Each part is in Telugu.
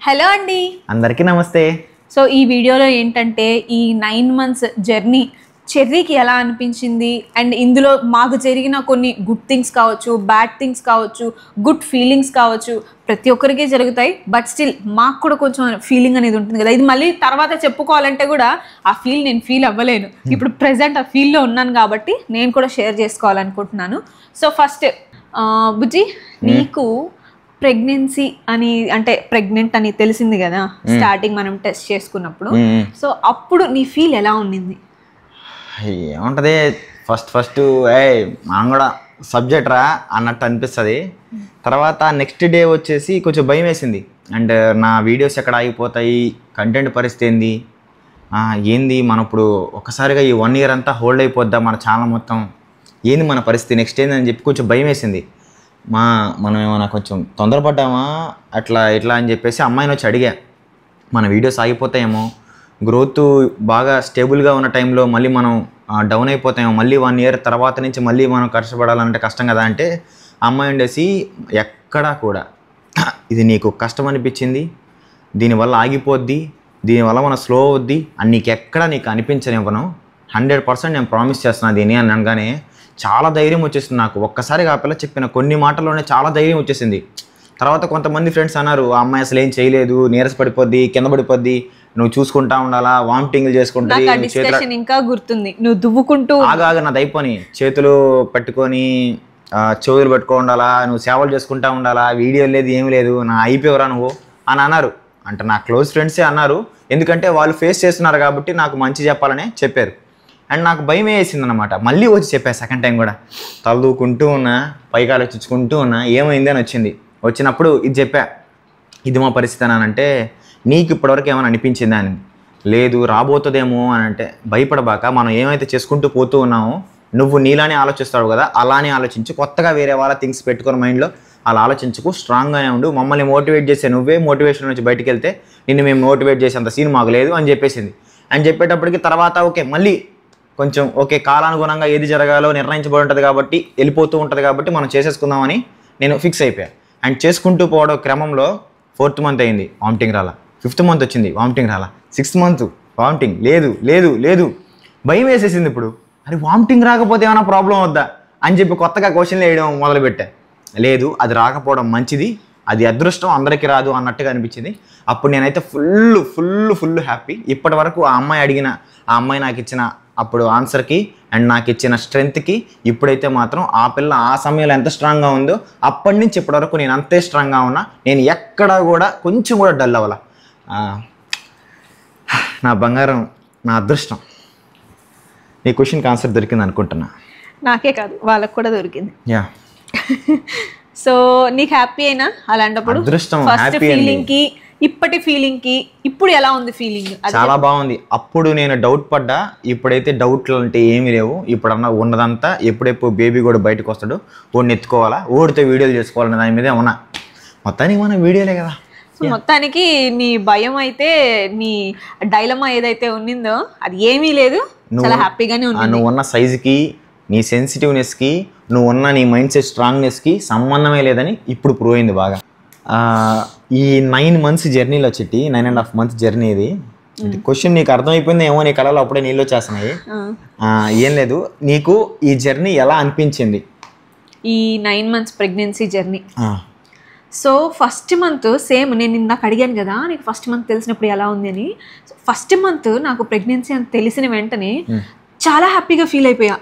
హలో అండి, అందరికీ నమస్తే. సో ఈ వీడియోలో ఏంటంటే ఈ 9 months జర్నీ చెర్రీకి ఎలా అనిపించింది అండ్ ఇందులో మాకు జరిగిన కొన్ని గుడ్ థింగ్స్ కావచ్చు, బ్యాడ్ థింగ్స్ కావచ్చు, గుడ్ ఫీలింగ్స్ కావచ్చు, ప్రతి ఒక్కరికి జరుగుతాయి. బట్ స్టిల్ మాకు కూడా కొంచెం ఫీలింగ్ అనేది ఉంటుంది కదా. ఇది మళ్ళీ తర్వాత చెప్పుకోవాలంటే కూడా ఆ ఫీల్ నేను ఫీల్ అవ్వలేను. ఇప్పుడు ప్రెసెంట్ ఆ ఫీల్లో ఉన్నాను కాబట్టి నేను కూడా షేర్ చేసుకోవాలనుకుంటున్నాను. సో ఫస్ట్ బుజ్జి, నీకు ప్రెగ్నెన్సీ అని అంటే ప్రెగ్నెంట్ అని తెలిసింది కదా స్టార్టింగ్ మనం టెస్ట్ చేసుకున్నప్పుడు. సో అప్పుడు నీ ఫీల్ ఎలా ఉండింది? ఏముంటుంది, ఫస్ట్ మనం కూడా సబ్జెక్ట్ రా అన్నట్టు అనిపిస్తుంది. తర్వాత నెక్స్ట్ డే వచ్చేసి కొంచెం భయం వేసింది. అండ్ నా వీడియోస్ ఎక్కడ ఆగిపోతాయి, కంటెంట్ పరిస్థితి ఏంది, మనం ఇప్పుడు ఒక్కసారిగా ఈ 1 year అంతా హోల్డ్ అయిపోద్దా మన ఛానల్ మొత్తం, ఏంది మన పరిస్థితి నెక్స్ట్ ఏంది అని చెప్పి కొంచెం భయం వేసింది. మనం ఏమైనా కొంచెం తొందరపడ్డామా అట్లా ఇట్లా అని చెప్పేసి అమ్మాయిని వచ్చి అడిగా, మన వీడియోస్ ఆగిపోతాయేమో, గ్రోత్ బాగా స్టేబుల్గా ఉన్న టైంలో మళ్ళీ మనం డౌన్ అయిపోతాయేమో, మళ్ళీ 1 year తర్వాత నుంచి మళ్ళీ మనం కష్టపడాలంటే కష్టం కదా అంటే, అమ్మాయి ఉండేసి ఎక్కడా కూడా ఇది నీకు కష్టం అనిపించింది, దీనివల్ల ఆగిపోద్ది, దీనివల్ల మనం స్లో అవుద్ది అని నీకు అనిపించనివ్వను, 100% నేను ప్రామిస్ చేస్తున్నాను దీన్ని అని అనగానే చాలా ధైర్యం వచ్చేసింది నాకు. ఒక్కసారిగా ఆ పిల్ల చెప్పిన కొన్ని మాటల్లోనే చాలా ధైర్యం వచ్చేసింది. తర్వాత కొంతమంది ఫ్రెండ్స్ అన్నారు, ఆ అమ్మాయి అసలు ఏం చేయలేదు, నీరస పడిపోద్ది, కింద పడిపోద్ది, నువ్వు చూసుకుంటా ఉండాలా, వామిటింగ్లు చేసుకుంటుంది, ఇంకా గుర్తుంది నువ్వు దువ్వుకుంటూ ఆగా నాది అయిపోయి చేతులు పట్టుకొని చెవులు పట్టుకో ఉండాలా, నువ్వు సేవలు చేసుకుంటా ఉండాలా, వీడియో లేదు ఏమి లేదు, నా అయిపోయావరా నువ్వు అని అన్నారు. అంటే నా క్లోజ్ ఫ్రెండ్సే అన్నారు, ఎందుకంటే వాళ్ళు ఫేస్ చేస్తున్నారు కాబట్టి నాకు మంచి చెప్పాలని చెప్పారు. అండ్ నాకు భయం వేసింది అనమాట. మళ్ళీ వచ్చి చెప్పా సెకండ్ టైం కూడా, తలదూకుంటూ ఉన్నా, పైకి ఆలోచించుకుంటూ ఉన్నా, ఏమైంది అని వచ్చినప్పుడు ఇది చెప్పా, ఇది మా పరిస్థితి అని అంటే, నీకు ఇప్పటివరకు ఏమైనా అనిపించిందా అని. లేదు రాబోతుందేమో అని అంటే, భయపడబాక, మనం ఏమైతే చేసుకుంటూ పోతూ ఉన్నామో నువ్వు నీలానే ఆలోచిస్తావు కదా, అలానే ఆలోచించు, కొత్తగా వేరే వాళ్ళ థింగ్స్ పెట్టుకుని మైండ్లో అలా ఆలోచించుకు, స్ట్రాంగ్గానే ఉండు, మమ్మల్ని మోటివేట్ చేసే నువ్వే మోటివేషన్ నుంచి బయటికి వెళ్తే నిన్ను మేము మోటివేట్ చేసేంత సీన్ మాకు లేదు అని చెప్పేసింది. అని చెప్పేటప్పటికి తర్వాత ఓకే మళ్ళీ కొంచెం ఓకే, కాలానుగుణంగా ఏది జరగాలో నిర్ణయించబడి ఉంటుంది కాబట్టి, వెళ్ళిపోతూ ఉంటుంది కాబట్టి మనం చేసేసుకుందామని నేను ఫిక్స్ అయిపోయాను. అండ్ చేసుకుంటూ పోవడం క్రమంలో 4th month అయింది, వామిటింగ్ రాలా. 5th month వచ్చింది, వామిటింగ్ రాలా. 6th month వామిటింగ్ లేదు లేదు లేదు, భయం వేసేసింది. ఇప్పుడు అరే వామిటింగ్ రాకపోతే ఏమైనా ప్రాబ్లం వద్దా అని చెప్పి కొత్తగా క్వశ్చన్లు వేయడం మొదలుపెట్టా. లేదు, అది రాకపోవడం మంచిది, అది అదృష్టం, అందరికీ రాదు అన్నట్టుగా అనిపించింది. అప్పుడు నేనైతే ఫుల్ హ్యాపీ. ఇప్పటి వరకు ఆ అమ్మాయి నాకు ఇచ్చిన అప్పుడు ఆన్సర్కి అండ్ నాకు ఇచ్చిన స్ట్రెంగ్త్కి ఇప్పుడైతే మాత్రం ఆ పిల్ల ఆ సమయంలో ఎంత స్ట్రాంగ్గా ఉందో అప్పటి నుంచి ఇప్పటి వరకు నేను అంతే స్ట్రాంగ్గా ఉన్నా. నేను ఎక్కడా కూడా కొంచెం కూడా డల్ అవ్వాల. నా బంగారం, నా అదృష్టం. ఈ క్వశ్చన్కి ఆన్సర్ దొరికింది అనుకుంటున్నా. నాకే కాదు, వాళ్ళకు కూడా దొరికింది. యా. సో నీకు హ్యాపీ అయినా అలాంటప్పుడు? అదృష్టం, ఫస్ట్ ఫీలింగ్ కి ఇప్పటి ఫీలింగ్ కి ఇప్పుడు ఎలా ఉంది ఫీలింగ్? చాలా బాగుంది. అప్పుడు నేను డౌట్ పడ్డా, ఇప్పుడైతే డౌట్లు అంటే ఏమీ లేవు. ఇప్పుడన్నా ఉన్నదంతా ఎప్పుడెప్పుడు బేబీ కూడా బయటకు వస్తాడు, ఓడిని ఎత్తుకోవాలా, ఓడితో వీడియోలు చేసుకోవాలనే దాని మీదే ఉన్నా. మొత్తానికి మన వీడియోలే కదా. మొత్తానికి నీ భయం అయితే, నీ డైలమా ఏదైతే ఉన్నిందో అది ఏమీ లేదు, చాలా హ్యాపీగానే ఉంది. నువ్వు ఉన్న సైజుకి, నీ సెన్సిటివ్నెస్కి, నువ్వు ఉన్న నీ మైండ్ సెట్ స్ట్రాంగ్నెస్కి సంబంధమే లేదని ఇప్పుడు ప్రూవ్ అయింది బాగా. ఈ 9 months జర్నీలో వచ్చి 9.5 months జర్నీ ఇది. క్వశ్చన్ నీకు అర్థమైపోయింది ఏమో, నీ కళలో అప్పుడే నీళ్ళు వచ్చేస్తున్నాయి. ఏం లేదు, నీకు ఈ జర్నీ ఎలా అనిపించింది? ఈ 9 months pregnancy journey. So first month same నేను ఇందాక అడిగాను కదా, నీకు ఫస్ట్ మంత్ తెలిసినప్పుడు ఎలా ఉంది అని. ఫస్ట్ మంత్ నాకు ప్రెగ్నెన్సీ అని తెలిసిన వెంటనే చాలా హ్యాపీగా ఫీల్ అయిపోయా.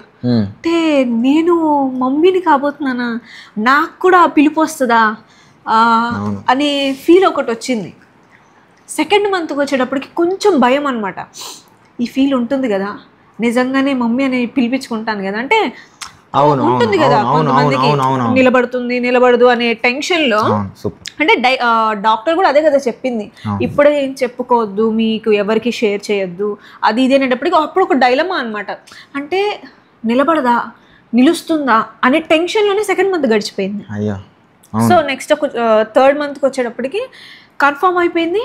అంటే నేను మమ్మీని కాబోతున్నానా, నాకు కూడా పిలుపు వస్తుందా అనే ఫీల్ ఒకటి వచ్చింది. సెకండ్ మంత్కి వచ్చేటప్పటికి కొంచెం భయం అనమాట. ఈ ఫీల్ ఉంటుంది కదా, నిజంగానే మమ్మీ అని పిలిపించుకుంటాను కదా అంటే ఉంటుంది కదా, కొంతమందికి నిలబడదు అనే టెన్షన్ లో. అంటే డాక్టర్ కూడా అదే కదా చెప్పింది, ఇప్పుడే ఏం చెప్పుకోవద్దు, మీకు ఎవరికి షేర్ చేయొద్దు, అది ఇది అనేటప్పటికి అప్పుడు ఒక డైలమా అనమాట. అంటే నిలబడదా, నిలుస్తుందా అనే టెన్షన్ లోనే సెకండ్ మంత్ గడిచిపోయింది. సో నెక్స్ట్ 3rd monthకి వచ్చేటప్పటికి కన్ఫర్మ్ అయిపోయింది.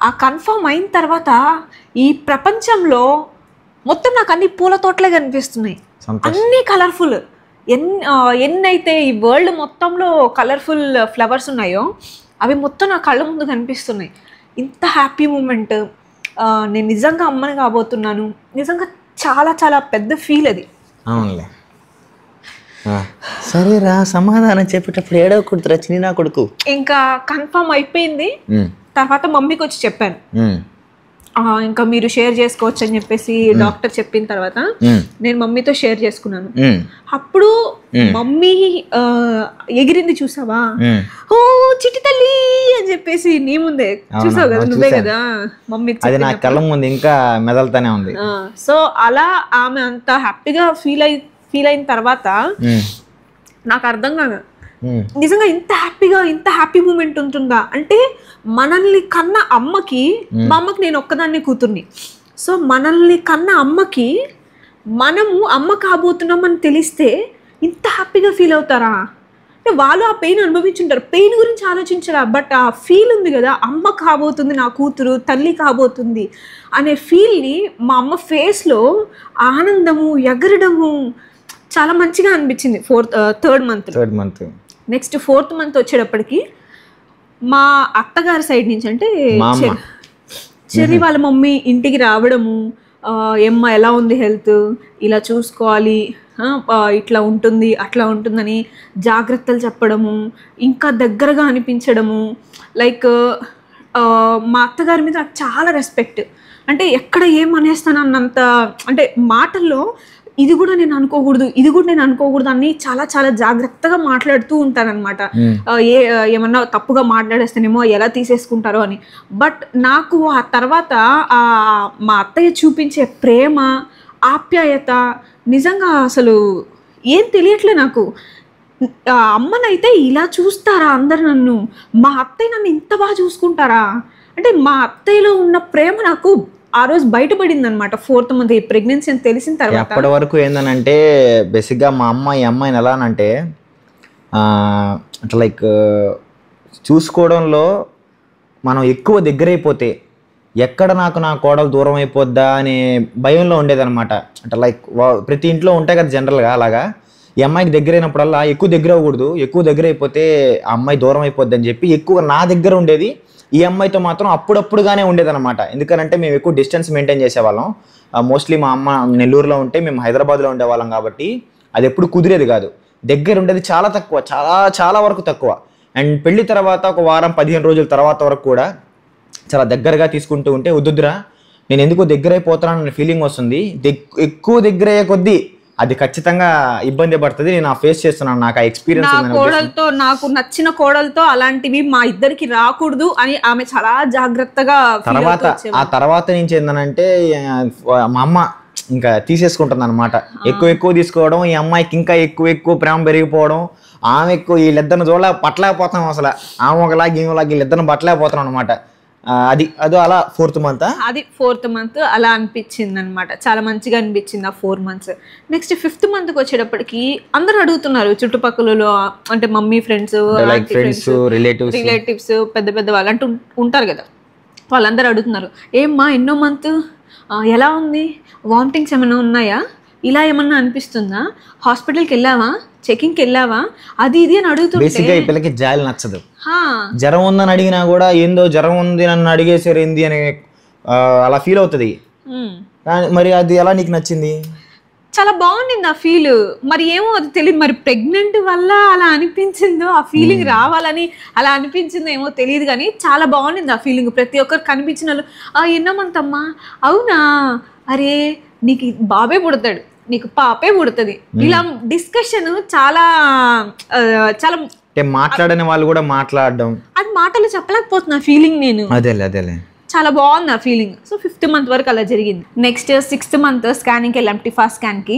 ఆ కన్ఫర్మ్ అయిన తర్వాత ఈ ప్రపంచంలో మొత్తం నాకు అన్ని పూల తోటలే కనిపిస్తున్నాయి, అన్ని కలర్ఫుల్. ఎన్నైతే ఈ వరల్డ్ మొత్తంలో కలర్ఫుల్ ఫ్లవర్స్ ఉన్నాయో అవి మొత్తం నా కళ్ళ ముందు కనిపిస్తున్నాయి. ఇంత హ్యాపీ మూమెంట్, నేను నిజంగా అమ్మని కాబోతున్నాను, నిజంగా చాలా చాలా పెద్ద ఫీల్ అది. అవునులే. సరేరా, సమాధానం చెప్పేటప్పుడు ఏడవకూడదురా చిన్న నా కొడుకు. ఇంకా కన్ఫర్మ్ అయిపోయింది. తర్వాత మమ్మీకి వచ్చి చెప్పాను, ఇంకా మీరు షేర్ చేసుకోవచ్చు అని చెప్పేసి డాక్టర్ చెప్పిన తర్వాత నేను మమ్మీతో షేర్ చేసుకున్నాను. అప్పుడు మమ్మీ ఎగిరింది చూసావా, ఓ చిట్టి తల్లి అని చెప్పేసి నీ ముందే. చూసావు కదా, నువ్వే కదా మమ్మీ. అది నా కళ్ళ ముందు ఇంకా మెదలుతానే ఉంది. సో అలా ఆమె అంత హ్యాపీగా ఫీల్ అయిన తర్వాత నాకు అర్థం కాదు, నిజంగా ఇంత హ్యాపీ మూమెంట్ ఉంటుందా అంటే. మనల్ని కన్న అమ్మకి, మా అమ్మకి నేను ఒక్కదాన్ని కూతుర్ని, సో మనల్ని కన్న అమ్మకి మనము అమ్మ కాబోతున్నాం అని తెలిస్తే ఇంత హ్యాపీగా ఫీల్ అవుతారా అంటే. వాళ్ళు ఆ పెయిన్ అనుభవించుంటారు, పెయిన్ గురించి ఆలోచించరా, బట్ ఆ ఫీల్ ఉంది కదా, అమ్మ కాబోతుంది నా కూతురు, తల్లి కాబోతుంది అనే ఫీల్ని మా అమ్మ ఫేస్లో ఆనందము, ఎగరడము చాలా మంచిగా అనిపించింది. Third month next 4th month వచ్చేటప్పటికి మా అత్తగారి సైడ్ నుంచి అంటే చెర్రీ వాళ్ళ మమ్మీ ఇంటికి రావడము, ఏమ్మా ఎలా ఉంది హెల్త్, ఇలా చూసుకోవాలి, ఇట్లా ఉంటుంది అట్లా ఉంటుందని జాగ్రత్తలు చెప్పడము, ఇంకా దగ్గరగా అనిపించడము. లైక్ మా అత్తగారి మీద నాకు చాలా రెస్పెక్ట్. అంటే ఎక్కడ ఏమనేస్తానన్నంత, అంటే మాటల్లో ఇది కూడా నేను అనుకోకూడదు అని చాలా చాలా జాగ్రత్తగా మాట్లాడుతూ ఉంటానన్నమాట. ఏమన్నా తప్పుగా మాట్లాడేస్తేనేమో ఎలా తీసేసుకుంటారో అని. బట్ నాకు ఆ తర్వాత మా అత్తయ్య చూపించే ప్రేమ, ఆప్యాయత నిజంగా అసలు ఏం తెలియట్లే నాకు. అమ్మనైతే ఇలా చూస్తారా అందరు నన్ను, మా అత్తయ్య నన్ను ఇంత బాగా చూసుకుంటారా అంటే. మా అత్తయ్యలో ఉన్న ప్రేమ నాకు ఆ రోజు బయటపడింది అనమాట 4th మంత్ ప్రెగ్నెన్సీ అని తెలిసిన తర్వాత. అప్పటి వరకు ఏందనంటే బేసిక్గా మా అమ్మ ఈ అమ్మాయిని ఎలా అంటే అట్లా లైక్ చూసుకోవడంలో మనం ఎక్కువ దగ్గరైపోతే ఎక్కడ నాకు నా కోడలు దూరం అయిపోద్దా అనే భయంలో ఉండేదన్నమాట. అంటే లైక్ ప్రతి ఇంట్లో ఉంటాయి కదా జనరల్గా, అలాగా ఈ అమ్మాయికి దగ్గరైనప్పుడల్లా ఎక్కువ దగ్గర అవ్వకూడదు, ఎక్కువ దగ్గర అయిపోతే ఆ అమ్మాయి దూరం అయిపోద్ది అని చెప్పి ఎక్కువ నా దగ్గర ఉండేది. ఈ అమ్మాయితో మాత్రం అప్పుడప్పుడుగానే ఉండేదన్నమాట. ఎందుకంటే మేము ఎక్కువ డిస్టెన్స్ మెయింటైన్ చేసేవాళ్ళం. మోస్ట్లీ మా అమ్మ నెల్లూరులో ఉంటే మేము హైదరాబాద్లో ఉండేవాళ్ళం కాబట్టి అది ఎప్పుడు కుదిరేది కాదు. దగ్గర ఉండేది చాలా తక్కువ, చాలా వరకు తక్కువ. అండ్ పెళ్లి తర్వాత ఒక వారం 15 రోజుల తర్వాత వరకు కూడా చాలా దగ్గరగా తీసుకుంటూ ఉంటే వద్దురా నేను ఎందుకో దగ్గర అయిపోతానన్న ఫీలింగ్ వస్తుంది. ఎక్కువ దగ్గర అయ్యే కొద్దీ అది ఖచ్చితంగా ఇబ్బంది పడుతుంది. నేను ఫేస్ చేస్తున్నాను, నాకు ఆ ఎక్స్పీరియన్స్. కోడలతో, నాకు నచ్చిన కోడలతో అలాంటివి మా ఇద్దరికి రాకూడదు అని ఆమె చాలా జాగ్రత్తగా. ఆ తర్వాత నుంచి ఏంటంటే మా అమ్మ ఇంకా తీసేసుకుంటుంది అనమాట. ఎక్కువ తీసుకోవడం, ఈ అమ్మాయికి ఇంకా ఎక్కువ ప్రేమ పెరిగిపోవడం, ఆమె ఎక్కువ వీళ్ళిద్దరిని పట్టలేకపోతాం అసలు. ఆమె ఒకలాగా వీళ్ళిద్దరిని పట్టలేకపోతాం అనమాట. అది అలా 4th మంత్ అది 4th మంత్ అలా అనిపించింది అనమాట. చాలా మంచిగా అనిపించింది ఆ 4 months. నెక్స్ట్ 5th మంత్కి వచ్చేటప్పటికి అందరూ అడుగుతున్నారు చుట్టుపక్కలలో, అంటే మమ్మీ ఫ్రెండ్స్, రిలేటివ్స్, పెద్ద వాళ్ళు అంటూ ఉంటారు కదా, వాళ్ళందరూ అడుగుతున్నారు, ఏమ్మా ఎన్నో మంత్, ఎలా ఉంది, వామిటింగ్స్ ఏమైనా ఉన్నాయా, ఇలా ఏమన్నా అనిపిస్తుందా, హాస్పిటల్కి వెళ్ళావా, చెకింగ్కి వెళ్ళావా, అది ఇది అని అడుగుతుంటే బేసిక్గా ఈ పిల్లకి జాలి నచ్చదు. జ్వరం ఉందని అడిగినా కూడా ఏందో జ్వరం ఉంది నన్ను అడిగేసారు ఏంది అని అలా ఫీల్ అవుతుంది. మరి అది ఎలా నీకు నచ్చింది? చాలా బాగుండింది ఆ ఫీల్. మరి ఏమో అది తెలియదు, మరి ప్రెగ్నెంట్ వల్ల అలా అనిపించిందో, ఆ ఫీలింగ్ రావాలని అలా అనిపించిందో ఏమో తెలియదు, కానీ చాలా బాగుండింది ఆ ఫీలింగ్. ప్రతి ఒక్కరు కనిపించిన వాళ్ళు ఎన్నో మంత్ అమ్మా, అవునా, అరే నీకు బాబే పుడతాడు, నీకు పాపే పుడుతుంది, ఇలా డిస్కషన్ చాలా చాలా మాట్లాడని వాళ్ళు కూడా మాట్లాడడం, అది మాటలు చెప్పలేకపోతున్నా ఫీలింగ్ నేను. అదేలే చాలా బాగుంది ఆ ఫీలింగ్. సో 5th మంత్ వరకు అలా జరిగింది. నెక్స్ట్ 6th మంత్ స్కానింగ్కి వెళ్ళాం, టిఫా స్కాన్కి.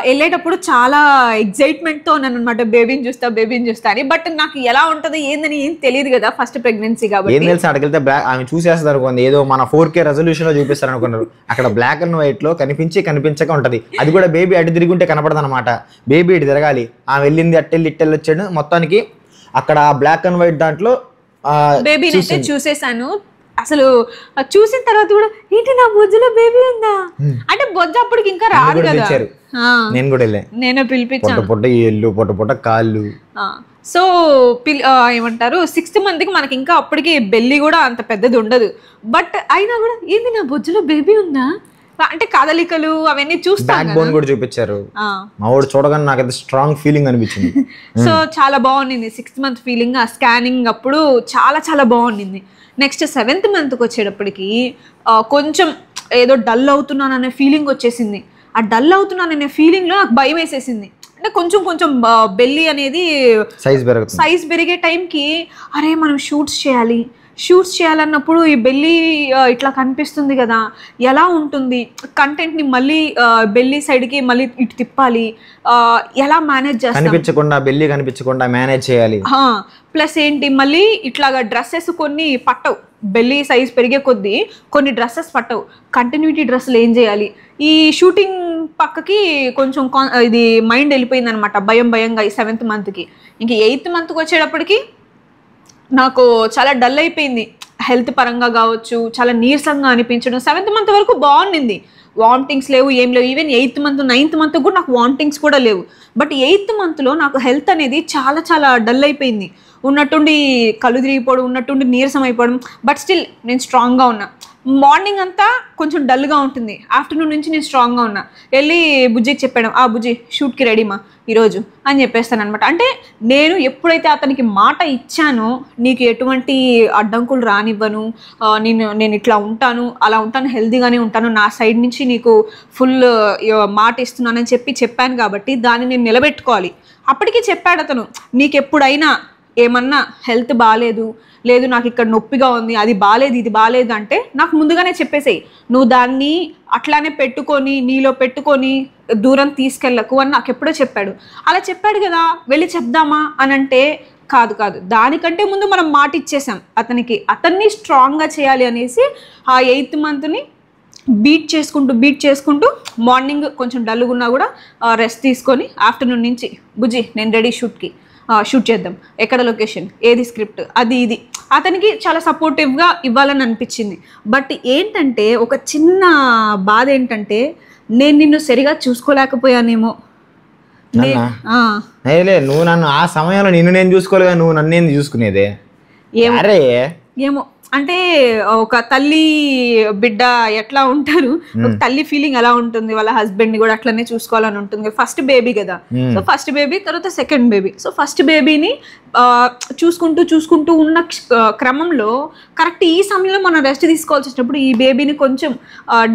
వెళ్ళేటప్పుడు చాలా ఎగ్జైట్మెంట్తో ఉన్నాను అనమాట, బేబీని చూస్తా అని. బట్ నాకు ఎలా ఉంటుంది ఏందని ఏం తెలియదు కదా, ఫస్ట్ ప్రెగ్నెన్సీ కాబట్టి. ఏం తెలుసు, అక్కడికి వెళ్తే ఆమె చూసేస్తారు అనుకోండి, ఏదో మన 4K రెజల్యూషన్లో చూపిస్తారు అనుకున్నారు. అక్కడ బ్లాక్ అండ్ వైట్లో కనిపించక ఉంటుంది. అది కూడా బేబీ అటు తిరిగి ఉంటే కనపడదు అనమాట. బేబీ ఇటు తిరగాలి, ఆమె వెళ్ళింది అట్టెళ్ళి వచ్చాడు. మొత్తానికి అక్కడ బ్లాక్ అండ్ వైట్ దాంట్లో బేబీని అయితే చూసేసాను. అసలు చూసిన తర్వాత కూడా ఏంటి నా బొజ్జులో బేబీ ఉందా అంటే, బొజ్జ అప్పటికి ఇంకా రాదు కదా. నేను కూడా నేనే పిలిపించాను. పొట్ట కాళ్ళు సో ఏమంటారు 6th మంత్కి మనకి ఇంకా అప్పటికి బెల్లి కూడా అంత పెద్దది ఉండదు. బట్ అయినా కూడా ఏంది నా బొజ్జులో బేబీ ఉందా అంటే కదలికలు అవన్నీ చూస్తాం బ్యాక్ బోన్ కూడా చూపించారు. మా వాడు చూడగానే నాకు అయితే స్ట్రాంగ్ ఫీలింగ్ అనిపించింది. సో చాలా బాగుండింది 6th మంత్ ఫీలింగ్. ఆ స్కానింగ్ అప్పుడు చాలా చాలా బాగుండింది. నెక్స్ట్ 7th మంత్కి వచ్చేటప్పటికి కొంచెం ఏదో డల్ అవుతున్నాను అనే ఫీలింగ్ వచ్చేసింది. ఆ డల్ అవుతున్నాను అనే ఫీలింగ్లో నాకు భయం వేసేసింది. అంటే కొంచెం కొంచెం బెల్లి అనేది సైజ్ పెరిగే టైంకి అరే మనం షూట్స్ చేయాలన్నప్పుడు ఈ బెల్లి ఇట్లా కనిపిస్తుంది కదా, ఎలా ఉంటుంది కంటెంట్ని మళ్ళీ బెల్లి సైడ్కి మళ్ళీ ఇటు తిప్పాలి, ఎలా మేనేజ్ చేస్తాం, బెల్లి కనిపించకుండా మేనేజ్ చేయాలి. ప్లస్ ఏంటి మళ్ళీ ఇట్లాగా డ్రెస్సెస్ కొన్ని పట్టవు, బెల్లి సైజ్ పెరిగే కొద్దీ కొన్ని డ్రెస్సెస్ పట్టవు, కంటిన్యూటీ డ్రెస్సులు ఏం చేయాలి. ఈ షూటింగ్ పక్కకి కొంచెం ఇది మైండ్ వెళ్ళిపోయింది అనమాట, భయంగా ఈ 7th మంత్కి. ఇంక 8th మంత్కి వచ్చేటప్పటికి నాకు చాలా డల్ అయిపోయింది, హెల్త్ పరంగా కావచ్చు, చాలా నీరసంగా అనిపించడం. 7th మంత్ వరకు బాగుండింది, వామిటింగ్స్ లేవు, ఏం లేవు. Even 8th month 9th month కూడా నాకు వామిటింగ్స్ కూడా లేవు. బట్ 8th మంత్లో నాకు హెల్త్ అనేది చాలా చాలా డల్ అయిపోయింది. ఉన్నట్టుండి కళ్ళు తిరిగిపోవడం, ఉన్నట్టుండి నీరసం అయిపోవడం. బట్ స్టిల్ నేను స్ట్రాంగ్గా ఉన్నా. మార్నింగ్ అంతా కొంచెం డల్గా ఉంటుంది, ఆఫ్టర్నూన్ నుంచి నేను స్ట్రాంగ్గా ఉన్నా. వెళ్ళి బుజ్జికి చెప్పాను, బుజ్జి షూట్కి రెడీమా ఈరోజు అని చెప్పేస్తాను అనమాట. అంటే నేను ఎప్పుడైతే అతనికి మాట ఇచ్చానో నీకు ఎటువంటి అడ్డంకులు రానివ్వను, నేను ఇట్లా ఉంటాను, అలా ఉంటాను, హెల్తీగానే ఉంటాను, నా సైడ్ నుంచి నీకు ఫుల్ మాట ఇస్తున్నానని చెప్పాను కాబట్టి దాన్ని నేను నిలబెట్టుకోవాలి. అప్పటికి చెప్పాడు అతను, నీకు ఎప్పుడైనా ఏమన్నా హెల్త్ బాగాలేదు, లేదు నాకు ఇక్కడ నొప్పిగా ఉంది, అది బాగాలేదు, ఇది బాగాలేదు అంటే నాకు ముందుగానే చెప్పేసేయి, నువ్వు దాన్ని అట్లానే నీలో పెట్టుకొని దూరం తీసుకెళ్ళకు అని నాకు ఎప్పుడో చెప్పాడు. అలా చెప్పాడు కదా, వెళ్ళి చెప్దామా అని అంటే కాదు, దానికంటే ముందు మనం మాట ఇచ్చేసాం అతన్ని స్ట్రాంగ్గా చేయాలి అనేసి ఆ 8th మంత్ని బీట్ చేసుకుంటూ మార్నింగ్ కొంచెం డల్గా ఉన్నా కూడా రెస్ట్ తీసుకొని ఆఫ్టర్నూన్ నుంచి బుజ్జి నేను రెడీ షూట్ చేద్దాం, ఎక్కడ లొకేషన్, ఏది స్క్రిప్ట్, అది ఇది అతనికి చాలా సపోర్టివ్గా ఇవ్వాలని అనిపించింది. బట్ ఏంటంటే ఒక చిన్న బాధ ఏంటంటే నేను నిన్ను సరిగా చూసుకోలేకపోయానేమో. నువ్వు నన్ను ఆ సమయంలో నేను చూసుకోలేగా, నువ్వు నన్ను చూసుకునేదే ఏమో. అంటే ఒక తల్లి బిడ్డ ఎట్లా ఉంటారు, ఒక తల్లి ఫీలింగ్ ఎలా ఉంటుంది, వాళ్ళ హస్బెండ్ ని కూడా అట్లనే చూసుకోవాలని ఉంటుంది. ఫస్ట్ బేబీ కదా, సో ఫస్ట్ బేబీ, తర్వాత సెకండ్ బేబీ. సో ఫస్ట్ బేబీని చూసుకుంటూ ఉన్న క్రమంలో కరెక్ట్ ఈ సమయంలో మనం రెస్ట్ తీసుకోవాల్సి వచ్చినప్పుడు ఈ బేబీని కొంచెం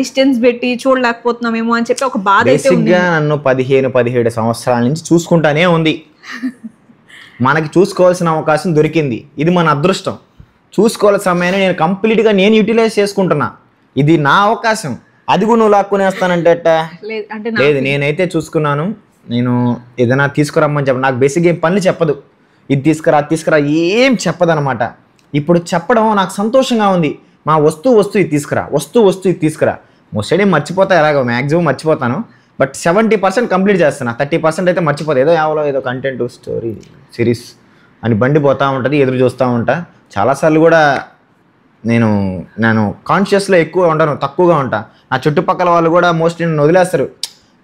డిస్టెన్స్ పెట్టి చూడలేకపోతున్నామేమో అని చెప్పి ఒక బాధ అయితే ఉంది. నన్ను 15-17 సంవత్సరాల నుంచి చూసుకుంటానే ఉంది. మనకి చూసుకోవాల్సిన అవకాశం దొరికింది, ఇది మన అదృష్టం. చూసుకోవాల్సిన సమయాన్ని నేను కంప్లీట్గా యూటిలైజ్ చేసుకుంటున్నా, ఇది నా అవకాశం. అది కూడా నువ్వు లాక్కునేస్తానంటే లేదు, నేనైతే చూసుకున్నాను. నేను ఏదైనా తీసుకురమ్మని చెప్పను, నాకు బేసిక్గా ఏం పనులు చెప్పదు, ఇది తీసుకురా అది తీసుకురా ఏం చెప్పదనమాట. ఇప్పుడు చెప్పడం నాకు సంతోషంగా ఉంది. మా వస్తూ ఇది తీసుకురా, ఇది తీసుకురా. మోస్ట్లీ మర్చిపోతా, ఎలాగో మ్యాక్సిమం మర్చిపోతాను. బట్ 70% కంప్లీట్ చేస్తాను, 30% అయితే మర్చిపోతా. ఏదో కంటెంట్ స్టోరీ సిరీస్ అని బండి పోతూ ఉంటుంది, ఎదురు చూస్తూ ఉంటా. చాలాసార్లు కూడా నేను కాన్షియస్లో ఎక్కువ ఉంటాను, తక్కువగా ఉంటా. నా చుట్టుపక్కల వాళ్ళు కూడా మోస్ట్లీ నన్ను వదిలేస్తారు,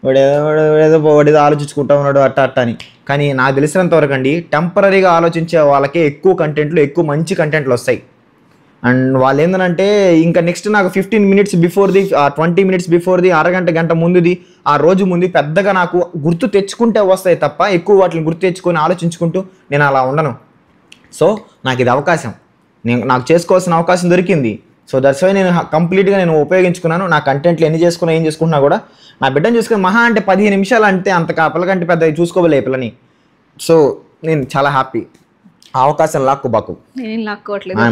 వాడేదో ఆలోచించుకుంటా ఉన్నాడు అట్ట అని. కానీ నాకు తెలిసినంత వరకు అండి, టెంపరీగా ఆలోచించే వాళ్ళకే ఎక్కువ కంటెంట్లు, ఎక్కువ మంచి కంటెంట్లు వస్తాయి. అండ్ వాళ్ళు ఏంటంటే ఇంకా నెక్స్ట్ నాకు 15 minutes బిఫోర్ది, 20 minutes బిఫోర్ది, గంట ముందుది, ఆ రోజు ముందు పెద్దగా నాకు గుర్తు తెచ్చుకుంటే వస్తాయి తప్ప ఎక్కువ వాటిని గుర్తు తెచ్చుకొని ఆలోచించుకుంటూ నేను అలా ఉండను. సో నాకు ఇది అవకాశం, నాకు చేసుకోవాల్సిన అవకాశం దొరికింది. సో దట్స్ వై నేను కంప్లీట్గా ఉపయోగించుకున్నాను. నా కంటెంట్లు ఏం చేసుకున్నా కూడా నా బిడ్డను చూసుకుని మహా అంటే 15 నిమిషాలు అంటే అంత పిల్లకంటే పెద్ద చూసుకోవలే పిల్లని. సో నేను చాలా హ్యాపీ. ఆ అవకాశం లాక్కోబాకు,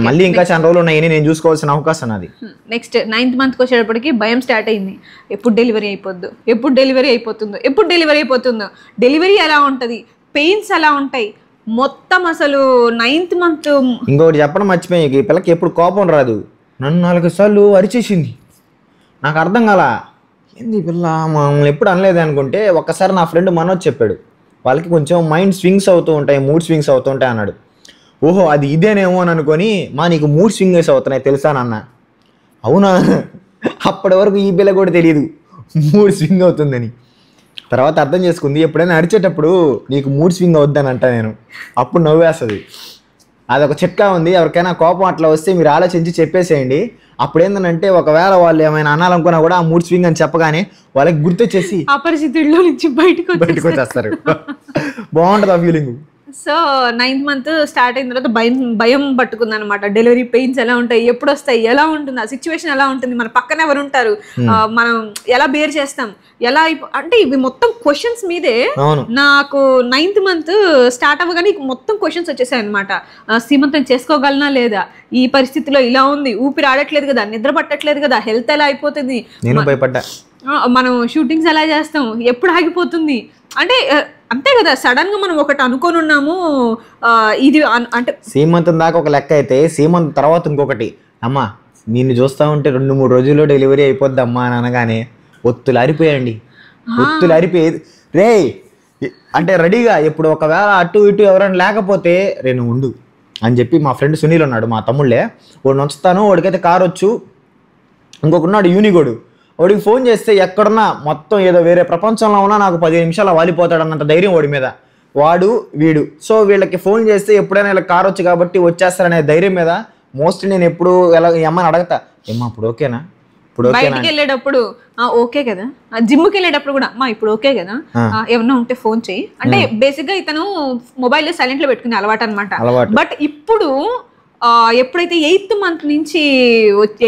మళ్ళీ ఇంకా చాలా రోజులు ఉన్నాయి, నేను చూసుకోవాల్సిన అవకాశం అది. నెక్స్ట్ 9th మంత్కి వచ్చేటప్పటికి భయం స్టార్ట్ అయింది. ఎప్పుడు డెలివరీ అయిపోతుందో, డెలివరీ ఎలా ఉంటుంది, పెయిన్స్ ఎలా ఉంటాయి, మొత్తం అసలు 9th మంత్. ఇంకొకటి చెప్పడం మర్చిపోయి, ఈ పిల్లకి ఎప్పుడు కోపం రాదు. నన్ను 4 సార్లు అరిచేసింది, నాకు అర్థం కాల, ఏంది పిల్ల మమ్మల్ని ఎప్పుడు అనలేదు అనుకుంటే. ఒక్కసారి నా ఫ్రెండ్ మనోజ్ చెప్పాడు, వాళ్ళకి కొంచెం మైండ్ స్వింగ్స్ అవుతూ ఉంటాయి, మూడ్ స్వింగ్స్ అవుతూ ఉంటాయి అన్నాడు. ఓహో అది ఇదేనేమో అని అనుకొని, నీకు మూడ్ స్వింగ్స్ అవుతున్నాయి తెలుసా నాన్న. అవునా, అప్పటి వరకు ఈ పిల్ల కూడా తెలియదు మూడ్ స్వింగ్ అవుతుందని. తర్వాత అర్థం చేసుకుంది, ఎప్పుడైనా అరిచేటప్పుడు నీకు మూడ్ స్వింగ్ అవుద్దని అంట నేను, అప్పుడు నవ్వేస్తుంది. అదొక చిట్కా ఉంది, ఎవరికైనా కోపం అట్లా వస్తే మీరు ఆలోచించి చెప్పేసేయండి. అప్పుడు ఏంటంటే ఒకవేళ వాళ్ళు ఏమైనా అనాలనుకున్నా కూడా ఆ మూడ్ స్వింగ్ అని చెప్పగానే వాళ్ళకి గుర్తొచ్చేసి అపరిచితుల్లో నుంచి బయటకు వచ్చేస్తారు. బాగుంటుంది ఆ feeling. So 9th month start అయిన తర్వాత భయం పట్టుకుంది అనమాట. డెలివరీ పెయిన్స్ ఎలా ఉంటాయి, ఎప్పుడు వస్తాయి, ఎలా ఉంటుంది, ఆ సిచ్యువేషన్ ఎలా ఉంటుంది, మన పక్కన ఎవరు ఉంటారు, మనం ఎలా బేర్ చేస్తాం, ఎలా అంటే ఇవి మొత్తం క్వశ్చన్స్ మీదే. నాకు 9th month స్టార్ట్ అవ్వగానే మొత్తం క్వశ్చన్స్ వచ్చేసాయి అనమాట. సీమంతం చేసుకోగలనా లేదా, ఈ పరిస్థితిలో ఇలా ఉంది, ఊపిరి ఆడట్లేదు కదా, నిద్ర పట్టట్లేదు కదా, హెల్త్ ఎలా అయిపోతుంది, నేను భయపడ్డా, మనం షూటింగ్స్ ఎలా చేస్తాం, ఎప్పుడు ఆగిపోతుంది అంటే అంతే కదా. సడన్ గా మనం ఒకటి అనుకొని ఉన్నాము, ఇది అంటే సీమంతం దాకా ఒక లెక్క అయితే సీమంతం తర్వాత ఇంకొకటి, అమ్మా నిన్ను చూస్తా ఉంటే 2-3 రోజుల్లో డెలివరీ అయిపోద్ది అమ్మా అని అనగానే ఒత్తులు అరిపోయండి, ఒత్తులు అరిపోయి రే అంటే రెడీగా. ఇప్పుడు ఒకవేళ అటు ఇటు ఎవరైనా లేకపోతే రేను ఉండు అని చెప్పి మా ఫ్రెండ్ సునీల్ ఉన్నాడు, మా తమ్ముళ్ళే, వాడిని ఉంచుతాను, వాడికైతే కారు వచ్చు. ఇంకొకన్నాడు యూనిగోడు, వాడికి ఫోన్ చేస్తే ఎక్కడున్నా మొత్తం ఏదో వేరే ప్రపంచంలో ఉన్నా నాకు 10 నిమిషాలు వాలిపోతాడు అన్నంత ధైర్యం వాడి మీద, వాడు వీడు. సో వీళ్ళకి ఫోన్ చేస్తే ఎప్పుడైనా ఇలా కార్ వచ్చు కాబట్టి వచ్చేస్తారనే ధైర్యం మీద మోస్ట్లీ నేను ఎప్పుడు ఎలా అమ్మని అడగతా, ఏమ్మా ఇప్పుడు ఓకేనా, ఇప్పుడు బయటికి వెళ్ళేటప్పుడు ఓకే కదా, జిమ్కి వెళ్ళేటప్పుడు కూడా అమ్మా ఇప్పుడు ఓకే కదా, ఏమన్నా ఉంటే ఫోన్ చేయి అంటే. బేసిక్ గా ఇతను మొబైల్ సైలెంట్ లో పెట్టుకునే అలవాటు అనమాట. బట్ ఇప్పుడు ఎప్పుడైతే 8th month నుంచి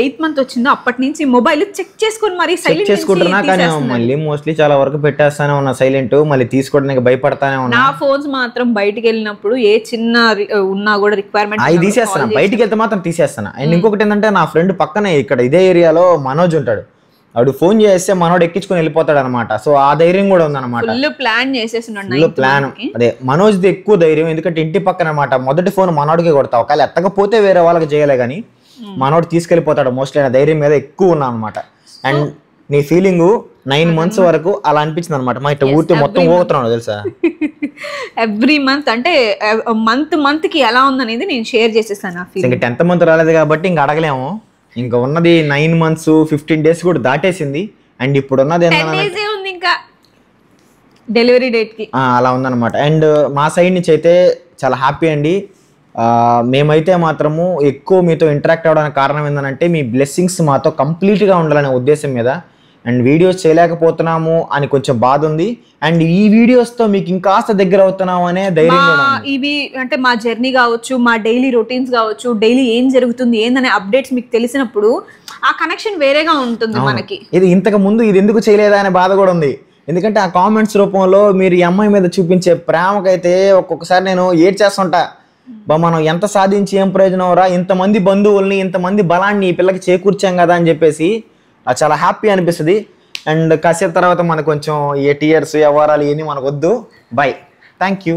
8th month వచ్చిందో అప్పటి నుంచి మొబైల్ చెక్ చేసుకొని మరి సైలెంట్ చేసుకుంటున్నా. కానీ మళ్ళీ మోస్ట్లీ చాలా వరకు పెట్టేస్తానే ఉన్నా సైలెంట్, మళ్ళీ తీసుకోవడానికి భయపడతానే ఉన్నా. నా ఫోన్స్ మాత్రం బయటికి వెళ్ళినప్పుడు ఏ చిన్న ఉన్నా కూడా రిక్వైర్మెంట్ అవి తీసేస్తాను, బయటికి వెళ్తే మాత్రం తీసేస్తాను. అండ్ ఇంకొకటి ఏంటంటే నా ఫ్రెండ్ పక్కనే ఇక్కడ ఇదే ఏరియాలో మనోజ్ ఉంటాడు, వాడు ఫోన్ చేస్తే మనోడు ఎక్కించుకొని వెళ్ళిపోతాడు అనమాట. సో ఆ ధైర్యం కూడా ఉందన్నమాట, ఫుల్ ప్లాన్ చేసేస్తున్నాడు. ఫుల్ ప్లాన్ అదే మనోజ్ది ఎక్కువ ధైర్యం, ఎందుకంటే ఇంటి పక్కన అనమాట. మొదటి ఫోన్ మనోడికి కొడతా, ఒకవేళ ఎత్తకపోతే వేరే వాళ్ళకి చేయలే కానీ మనోడు తీసుకెళ్ళిపోతాడు మోస్ట్లీ అనే ధైర్యం మీద ఎక్కువ ఉన్నా అనమాట. అండ్ నీ ఫీలింగ్ 9 months వరకు అలా అనిపించింది అనమాట. మా ఇట్లా ఊరితే మొత్తం పోతున్నాడు తెలుసా. ఎవ్రీ మంత్ అంటే మంత్ కి ఎలా ఉందనేది నేను షేర్ చేసేసాను. ఇంకా 10th month రాలేదు కాబట్టి ఇంకా అడగలేము. ఇంకా ఉన్నది 9 months 15 days కూడా దాటేసింది. అండ్ ఇప్పుడు ఉన్నది ఇంకా డెలివరీ డేట్ కి అలా ఉందన్నమాట. అండ్ మా సైడ్ నుంచి అయితే చాలా హ్యాపీ అండి. మేమైతే మాత్రము ఎక్కువ మీతో ఇంటరాక్ట్ అవ్వడానికి కారణం ఏంటంటే మీ బ్లెస్సింగ్స్ మాతో కంప్లీట్గా ఉండాలనే ఉద్దేశం మీద. అండ్ వీడియోస్ చేయలేకపోతున్నాము అని కొంచెం బాధ ఉంది. అండ్ ఈ వీడియోస్తో మీకు ఇంకాస్త దగ్గర అవుతున్నాము అనే ధైర్యం. ఇవి అంటే మా జర్నీ కావచ్చు, మా డైలీ రొటీన్స్ కావచ్చు, డైలీ ఏం జరుగుతుంది ఏందనే అప్డేట్స్ మీకు తెలిసినప్పుడు ఆ కనెక్షన్ వేరేగా ఉంటుంది మనకి. ఇది ఇంతకు ముందు ఇది ఎందుకు చేయలేదా అనే బాధ కూడా ఉంది. ఎందుకంటే ఆ కామెంట్స్ రూపంలో మీరు ఈ అమ్మాయి మీద చూపించే ప్రేమకైతే ఒక్కొక్కసారి నేను ఏడ్చేస్తుంటా. మనం ఎంత సాధించి ఏం ప్రయోజనం రా, ఇంతమంది బంధువుల్ని ఇంతమంది బలాన్ని ఈ పిల్లకి చేకూర్చాం కదా అని చెప్పేసి చాలా హ్యాపీ అనిపిస్తుంది. అండ్ కాసేపు తర్వాత మనకు కొంచెం ఏ టీయర్స్ వ్యవహారాలు ఇవన్నీ మనకు వద్దు. By, thank you.